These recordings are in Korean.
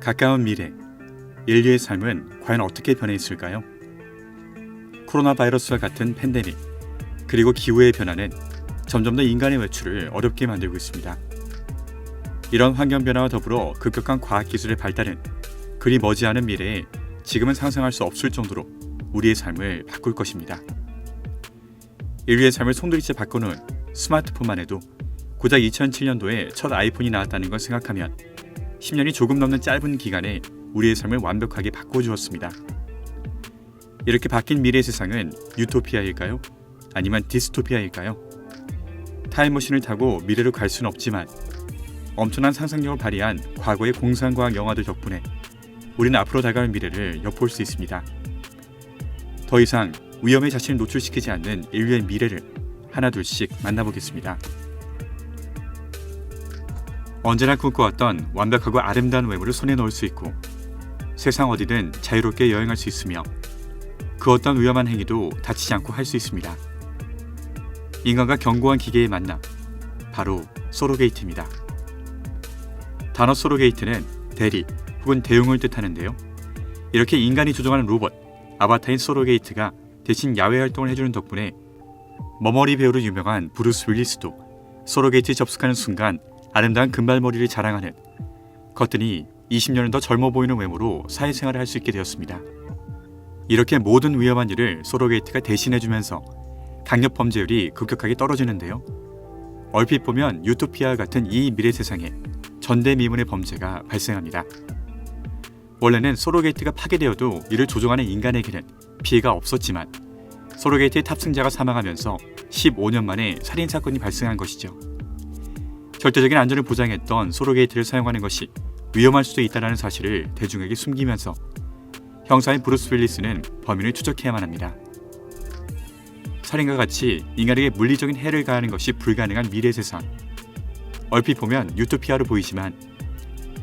가까운 미래, 인류의 삶은 과연 어떻게 변해 있을까요? 코로나 바이러스와 같은 팬데믹, 그리고 기후의 변화는 점점 더 인간의 외출을 어렵게 만들고 있습니다. 이런 환경 변화와 더불어 급격한 과학기술의 발달은 그리 머지않은 미래에 지금은 상상할 수 없을 정도로 우리의 삶을 바꿀 것입니다. 인류의 삶을 송두리째 바꿔놓은 스마트폰만 해도 고작 2007년도에 첫 아이폰이 나왔다는 걸 생각하면 10년이 조금 넘는 짧은 기간에 우리의 삶을 완벽하게 바꿔주었습니다. 이렇게 바뀐 미래의 세상은 유토피아일까요? 아니면 디스토피아일까요? 타임머신을 타고 미래로 갈 수는 없지만 엄청난 상상력을 발휘한 과거의 공상과학 영화들 덕분에 우리는 앞으로 다가올 미래를 엿볼 수 있습니다. 더 이상 위험에 자신을 노출시키지 않는 인류의 미래를 하나둘씩 만나보겠습니다. 언제나 꿈꿔왔던 완벽하고 아름다운 외모를 손에 넣을 수 있고 세상 어디든 자유롭게 여행할 수 있으며 그 어떤 위험한 행위도 다치지 않고 할 수 있습니다. 인간과 견고한 기계의 만남, 바로 소로게이트입니다. 단어 소로게이트는 대리 혹은 대용을 뜻하는데요. 이렇게 인간이 조종하는 로봇, 아바타인 소로게이트가 대신 야외 활동을 해주는 덕분에 머머리 배우로 유명한 브루스 윌리스도 소로게이트에 접속하는 순간 아름다운 금발머리를 자랑하는 겉으니 20년은 더 젊어 보이는 외모로 사회생활을 할 수 있게 되었습니다. 이렇게 모든 위험한 일을 소로게이트가 대신해주면서 강력 범죄율이 급격하게 떨어지는데요. 얼핏 보면 유토피아와 같은 이 미래 세상에 전대미문의 범죄가 발생합니다. 원래는 소로게이트가 파괴되어도 이를 조종하는 인간에게는 피해가 없었지만 소로게이트의 탑승자가 사망하면서 15년 만에 살인사건이 발생한 것이죠. 절대적인 안전을 보장했던 소로게이트를 사용하는 것이 위험할 수도 있다는 사실을 대중에게 숨기면서 형사인 브루스 윌리스는 범인을 추적해야만 합니다. 살인과 같이 인간에게 물리적인 해를 가하는 것이 불가능한 미래 세상. 얼핏 보면 유토피아로 보이지만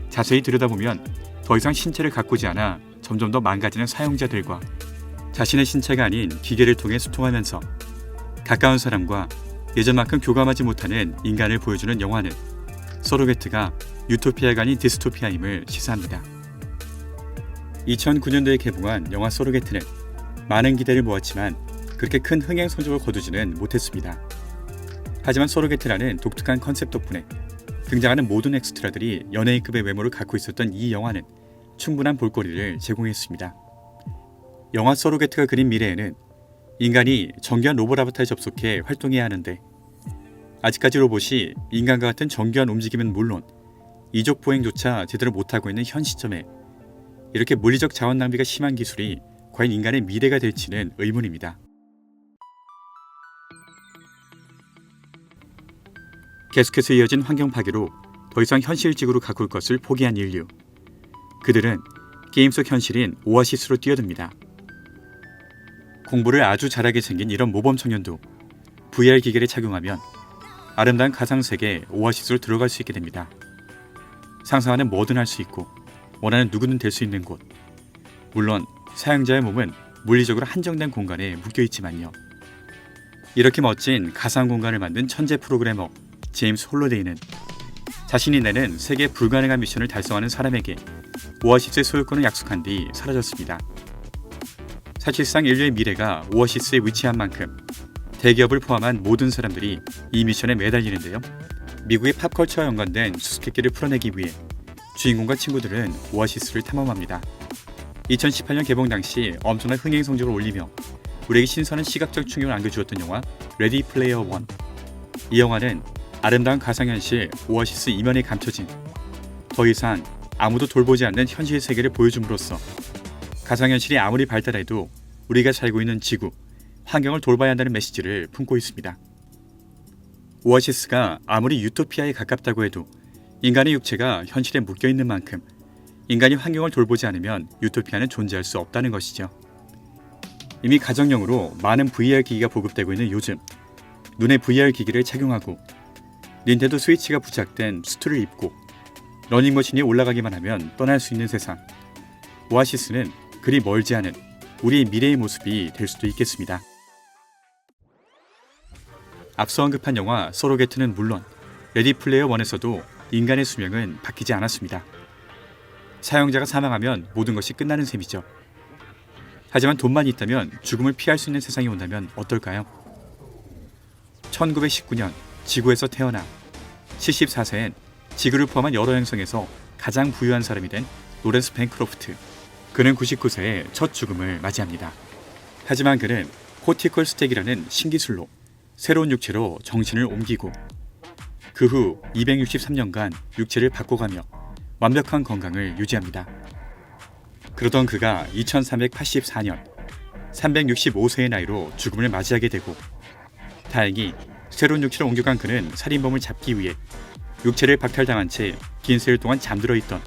자세히 들여다보면 더 이상 신체를 가꾸지 않아 점점 더 망가지는 사용자들과 자신의 신체가 아닌 기계를 통해 소통하면서 가까운 사람과 예전만큼 교감하지 못하는 인간을 보여주는 영화는 소로게이트가 유토피아가 아닌 디스토피아임을 시사합니다. 2009년도에 개봉한 영화 소로게이트는 많은 기대를 모았지만 그렇게 큰 흥행 성적을 거두지는 못했습니다. 하지만 소로게이트라는 독특한 컨셉 덕분에 등장하는 모든 엑스트라들이 연예인급의 외모를 갖고 있었던 이 영화는 충분한 볼거리를 제공했습니다. 영화 소로게이트가 그린 미래에는 인간이 정교한 로봇 아바타에 접속해 활동해야 하는데 아직까지 로봇이 인간과 같은 정교한 움직임은 물론 이족 보행조차 제대로 못하고 있는 현 시점에 이렇게 물리적 자원 낭비가 심한 기술이 과연 인간의 미래가 될지는 의문입니다. 계속해서 이어진 환경 파괴로 더 이상 현실지구로 가꿀 것을 포기한 인류. 그들은 게임 속 현실인 오아시스로 뛰어듭니다. 공부를 아주 잘하게 생긴 이런 모범 청년도 VR 기계를 착용하면 아름다운 가상세계 오아시스로 들어갈 수 있게 됩니다. 상상하는 뭐든 할 수 있고 원하는 누구든 될 수 있는 곳. 물론 사용자의 몸은 물리적으로 한정된 공간에 묶여있지만요. 이렇게 멋진 가상 공간을 만든 천재 프로그래머 제임스 홀로데이는 자신이 내는 세계 불가능한 미션을 달성하는 사람에게 오아시스의 소유권을 약속한 뒤 사라졌습니다. 사실상 인류의 미래가 오아시스에 위치한 만큼 대기업을 포함한 모든 사람들이 이 미션에 매달리는데요. 미국의 팝컬처와 연관된 수수께끼를 풀어내기 위해 주인공과 친구들은 오아시스를 탐험합니다. 2018년 개봉 당시 엄청난 흥행 성적을 올리며 우리에게 신선한 시각적 충격을 안겨주었던 영화 레디 플레이어 원. 이 영화는 아름다운 가상현실 오아시스 이면에 감춰진 더 이상 아무도 돌보지 않는 현실 세계를 보여줌으로써 가상현실이 아무리 발달해도 우리가 살고 있는 지구, 환경을 돌봐야 한다는 메시지를 품고 있습니다. 오아시스가 아무리 유토피아에 가깝다고 해도 인간의 육체가 현실에 묶여있는 만큼 인간이 환경을 돌보지 않으면 유토피아는 존재할 수 없다는 것이죠. 이미 가정용으로 많은 VR 기기가 보급되고 있는 요즘 눈에 VR 기기를 착용하고 닌텐도 스위치가 부착된 수트를 입고 러닝머신이 올라가기만 하면 떠날 수 있는 세상. 오아시스는 그리 멀지 않은 우리의 미래의 모습이 될 수도 있겠습니다. 앞서 언급한 영화 소로게이트는 물론 레디 플레이어 원에서도 인간의 수명은 바뀌지 않았습니다. 사용자가 사망하면 모든 것이 끝나는 셈이죠. 하지만 돈만 있다면 죽음을 피할 수 있는 세상이 온다면 어떨까요? 1919년 지구에서 태어나 74세엔 지구를 포함한 여러 행성에서 가장 부유한 사람이 된 로렌스 벤크로프트. 그는 99세에 첫 죽음을 맞이합니다. 하지만 그는 코티컬 스택이라는 신기술로 새로운 육체로 정신을 옮기고 그 후 263년간 육체를 바꿔가며 완벽한 건강을 유지합니다. 그러던 그가 2384년 365세의 나이로 죽음을 맞이하게 되고 다행히 새로운 육체로 옮겨간 그는 살인범을 잡기 위해 육체를 박탈당한 채 긴 세월 동안 잠들어 있던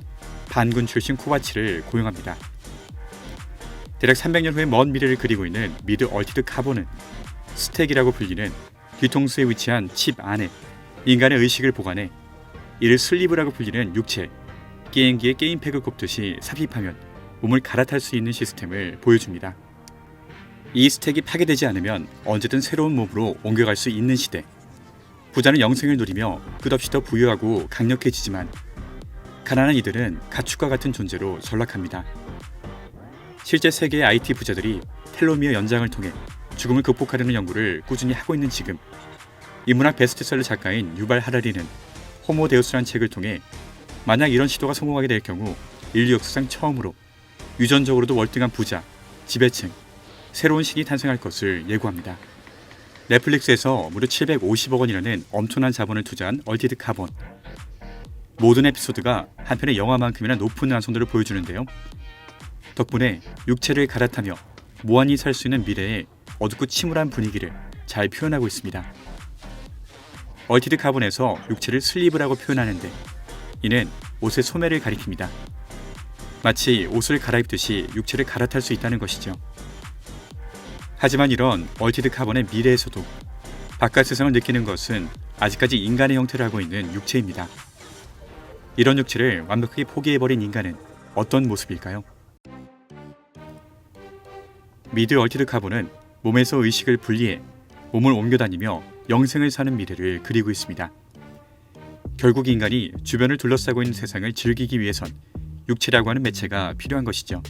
반군 출신 코바치를 고용합니다. 대략 300년 후의 먼 미래를 그리고 있는 미드 얼티드 카본은 스택이라고 불리는 뒤통수에 위치한 칩 안에 인간의 의식을 보관해 이를 슬리브라고 불리는 육체, 게임기에 게임팩을 꼽듯이 삽입하면 몸을 갈아탈 수 있는 시스템을 보여줍니다. 이 스택이 파괴되지 않으면 언제든 새로운 몸으로 옮겨갈 수 있는 시대. 부자는 영생을 누리며 끝없이 더 부유하고 강력해지지만 가난한 이들은 가축과 같은 존재로 전락합니다. 실제 세계의 IT 부자들이 텔로미어 연장을 통해 죽음을 극복하려는 연구를 꾸준히 하고 있는 지금, 인문학 베스트셀러 작가인 유발 하라리는 호모 데우스라는 책을 통해 만약 이런 시도가 성공하게 될 경우 인류 역사상 처음으로 유전적으로도 월등한 부자, 지배층, 새로운 신이 탄생할 것을 예고합니다. 넷플릭스에서 무려 750억 원이라는 엄청난 자본을 투자한 얼티드 카본. 모든 에피소드가 한 편의 영화만큼이나 높은 완성도를 보여주는데요. 덕분에 육체를 갈아타며 무한히 살 수 있는 미래의 어둡고 침울한 분위기를 잘 표현하고 있습니다. 얼티드 카본에서 육체를 슬리브라고 표현하는데 이는 옷의 소매를 가리킵니다. 마치 옷을 갈아입듯이 육체를 갈아탈 수 있다는 것이죠. 하지만 이런 얼티드 카본의 미래에서도 바깥 세상을 느끼는 것은 아직까지 인간의 형태를 하고 있는 육체입니다. 이런 육체를 완벽하게 포기해버린 인간은 어떤 모습일까요? 미드 얼티드 카본은 몸에서 의식을 분리해 몸을 옮겨다니며 영생을 사는 미래를 그리고 있습니다. 결국 인간이 주변을 둘러싸고 있는 세상을 즐기기 위해선 육체라고 하는 매체가 필요한 것이죠.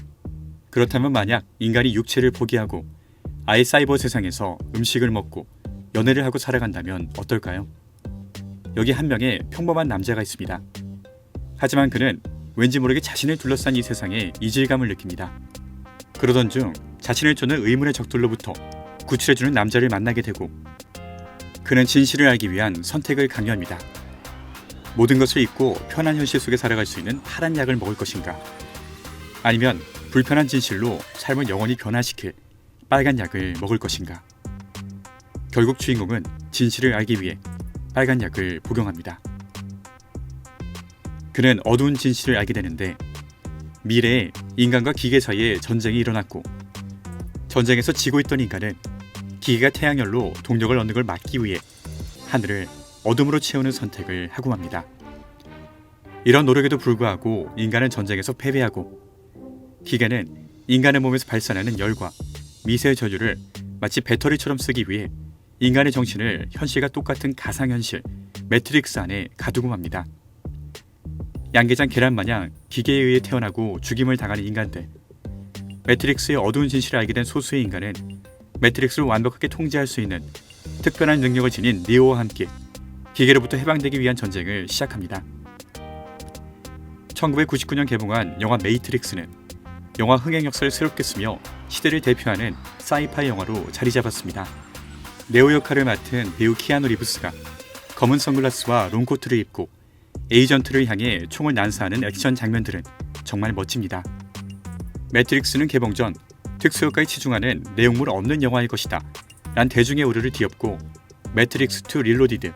그렇다면 만약 인간이 육체를 포기하고 아예 사이버 세상에서 음식을 먹고 연애를 하고 살아간다면 어떨까요? 여기 한 명의 평범한 남자가 있습니다. 하지만 그는 왠지 모르게 자신을 둘러싼 이 세상에 이질감을 느낍니다. 그러던 중 자신을 쫓는 의문의 적들로부터 구출해주는 남자를 만나게 되고 그는 진실을 알기 위한 선택을 강요합니다. 모든 것을 잊고 편한 현실 속에 살아갈 수 있는 파란 약을 먹을 것인가? 아니면 불편한 진실로 삶을 영원히 변화시킬 빨간 약을 먹을 것인가? 결국 주인공은 진실을 알기 위해 빨간 약을 복용합니다. 그는 어두운 진실을 알게 되는데 미래에 인간과 기계 사이에 전쟁이 일어났고 전쟁에서 지고 있던 인간은 기계가 태양열로 동력을 얻는 걸 막기 위해 하늘을 어둠으로 채우는 선택을 하고 맙니다. 이런 노력에도 불구하고 인간은 전쟁에서 패배하고 기계는 인간의 몸에서 발산하는 열과 미세 전류를 마치 배터리처럼 쓰기 위해 인간의 정신을 현실과 똑같은 가상현실 매트릭스 안에 가두고 맙니다. 양계장 계란 마냥 기계에 의해 태어나고 죽임을 당하는 인간들. 매트릭스의 어두운 진실을 알게 된 소수의 인간은 매트릭스를 완벽하게 통제할 수 있는 특별한 능력을 지닌 니오와 함께 기계로부터 해방되기 위한 전쟁을 시작합니다. 1999년 개봉한 영화 메이트릭스는 영화 흥행 역사를 새롭게 쓰며 시대를 대표하는 사이파이 영화로 자리 잡았습니다. 네오 역할을 맡은 배우 키아누 리브스가 검은 선글라스와 롱코트를 입고 에이전트를 향해 총을 난사하는 액션 장면들은 정말 멋집니다. 매트릭스는 개봉 전 특수효과에 치중하는 내용물 없는 영화일 것이다 란 대중의 우려를 뒤엎고 매트릭스2 릴로디드,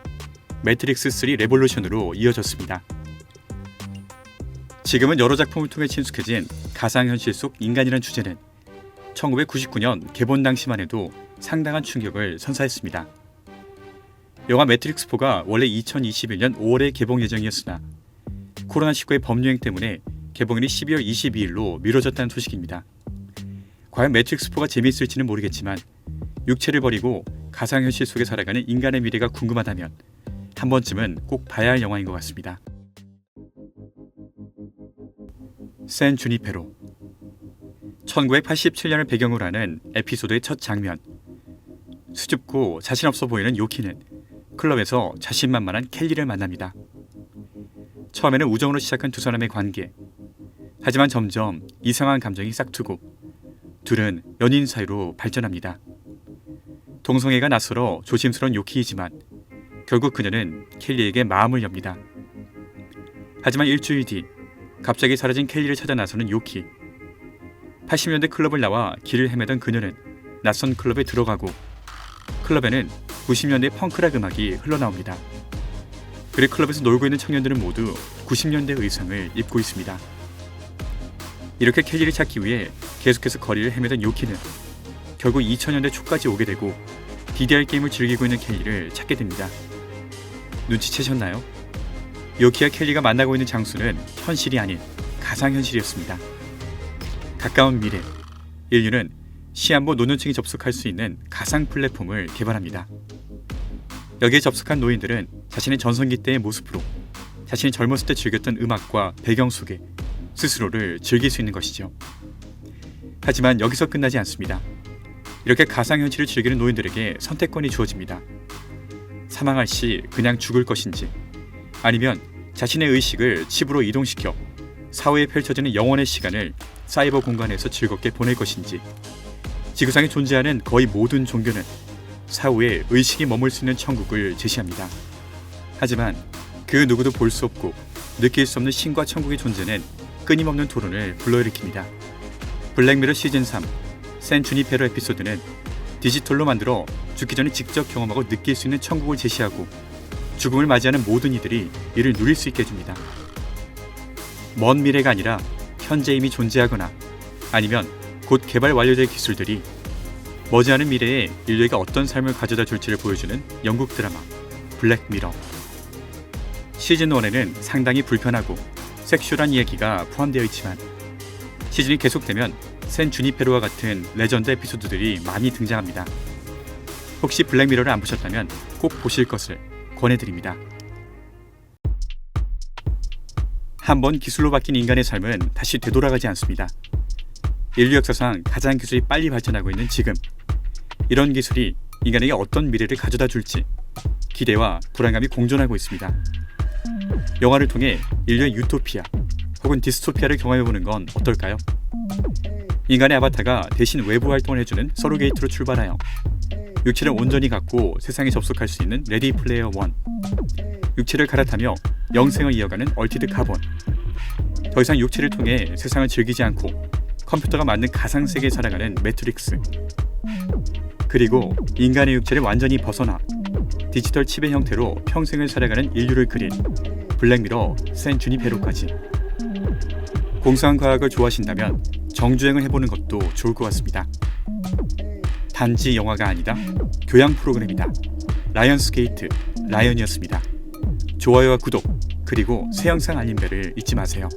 매트릭스3 레볼루션으로 이어졌습니다. 지금은 여러 작품을 통해 친숙해진 가상현실 속 인간이란 주제는 1999년 개봉 당시만 해도 상당한 충격을 선사했습니다. 영화 매트릭스4가 원래 2021년 5월에 개봉 예정이었으나 코로나19의 법유행 때문에 개봉일이 12월 22일로 미뤄졌다는 소식입니다. 과연 매트릭스4가 재미있을지는 모르겠지만 육체를 버리고 가상현실 속에 살아가는 인간의 미래가 궁금하다면 한 번쯤은 꼭 봐야 할 영화인 것 같습니다. 샌 주니페로. 1987년을 배경으로 하는 에피소드의 첫 장면. 수줍고 자신 없어 보이는 요키는 클럽에서 자신만만한 켈리를 만납니다. 처음에는 우정으로 시작한 두 사람의 관계. 하지만 점점 이상한 감정이 싹트고 둘은 연인 사이로 발전합니다. 동성애가 낯설어 조심스러운 요키이지만 결국 그녀는 켈리에게 마음을 엽니다. 하지만 일주일 뒤 갑자기 사라진 켈리를 찾아 나서는 요키. 80년대 클럽을 나와 길을 헤매던 그녀는 낯선 클럽에 들어가고 클럽에는 90년대 펑크락 음악이 흘러나옵니다. 그리고 클럽에서 놀고 있는 청년들은 모두 90년대 의상을 입고 있습니다. 이렇게 켈리를 찾기 위해 계속해서 거리를 헤매던 요키는 결국 2000년대 초까지 오게 되고 DDR 게임을 즐기고 있는 켈리를 찾게 됩니다. 눈치채셨나요? 요키와 켈리가 만나고 있는 장소는 현실이 아닌 가상현실이었습니다. 가까운 미래, 인류는 시한부 노년층이 접속할 수 있는 가상 플랫폼을 개발합니다. 여기에 접속한 노인들은 자신의 전성기 때의 모습으로 자신이 젊었을 때 즐겼던 음악과 배경 속에 스스로를 즐길 수 있는 것이죠. 하지만 여기서 끝나지 않습니다. 이렇게 가상현실을 즐기는 노인들에게 선택권이 주어집니다. 사망할 시 그냥 죽을 것인지, 아니면 자신의 의식을 칩으로 이동시켜 사후에 펼쳐지는 영원의 시간을 사이버 공간에서 즐겁게 보낼 것인지. 지구상에 존재하는 거의 모든 종교는 사후에 의식이 머물 수 있는 천국을 제시합니다. 하지만 그 누구도 볼 수 없고 느낄 수 없는 신과 천국의 존재는 끊임없는 토론을 불러일으킵니다. 블랙미러 시즌 3 샌 주니페로 에피소드는 디지털로 만들어 죽기 전에 직접 경험하고 느낄 수 있는 천국을 제시하고 죽음을 맞이하는 모든 이들이 이를 누릴 수 있게 해줍니다. 먼 미래가 아니라 현재 이미 존재하거나 아니면 곧 개발 완료될 기술들이 머지않은 미래에 인류에게 어떤 삶을 가져다 줄지를 보여주는 영국 드라마 블랙미러. 시즌 1에는 상당히 불편하고 섹슈얼한 이야기가 포함되어 있지만 시즌이 계속되면 샌 주니페로와 같은 레전드 에피소드들이 많이 등장합니다. 혹시 블랙미러를 안 보셨다면 꼭 보실 것을 권해드립니다. 한번 기술로 바뀐 인간의 삶은 다시 되돌아가지 않습니다. 인류 역사상 가장 기술이 빨리 발전하고 있는 지금, 이런 기술이 인간에게 어떤 미래를 가져다 줄지 기대와 불안감이 공존하고 있습니다. 영화를 통해 인류의 유토피아 혹은 디스토피아를 경험해보는 건 어떨까요? 인간의 아바타가 대신 외부 활동을 해주는 서로게이트로 출발하여 육체를 온전히 갖고 세상에 접속할 수 있는 레디 플레이어 1, 육체를 갈아타며 영생을 이어가는 얼티드 카본, 더 이상 육체를 통해 세상을 즐기지 않고 컴퓨터가 만든 가상세계에 살아가는 매트릭스, 그리고 인간의 육체를 완전히 벗어나 디지털 칩의 형태로 평생을 살아가는 인류를 그린 블랙미러 샌 주니페로까지. 공상한 과학을 좋아하신다면 정주행을 해보는 것도 좋을 것 같습니다. 단지 영화가 아니다, 교양 프로그램이다. 라이언스게이트 라이언이었습니다. 좋아요와 구독, 그리고 새 영상 알림벨을 잊지 마세요.